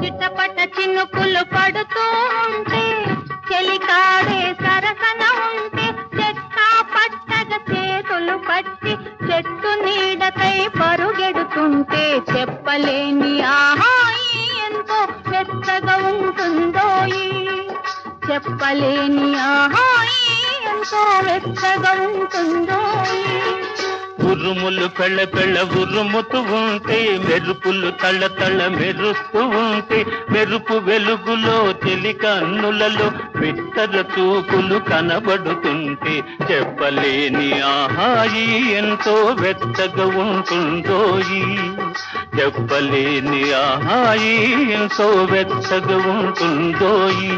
చిటపట చినుకులు పడుతూ ఉంటే చెలికాడే సరసన ఉంటే చెత్తా పట్టగ చేతులు పట్టి చెట్టు నీడకై పరుగెడుతుంటే చెప్పలేని ఆహాయి ఎంతో వెచ్చగా ఉంటుందోయి చెప్పలేని ఆహాయి ఎంతో వెచ్చగా ఉంటుందోయి ఉరుములు పెళ్ళ పెళ్ళ ఉరుముతూ ఉంటే మెరుపులు తళ్ళ తళ్ళ మెరుస్తూ ఉంటే మెరుపు వెలుగులో చెలి కన్నులలో బిత్తర చూపులు కనబడుతుంటే చెప్పలేని ఆహాయి ఎంతో వెచ్చగా ఉంటుందోయి చెప్పలేని ఆహాయి ఎంతో వెచ్చగా ఉంటుందోయి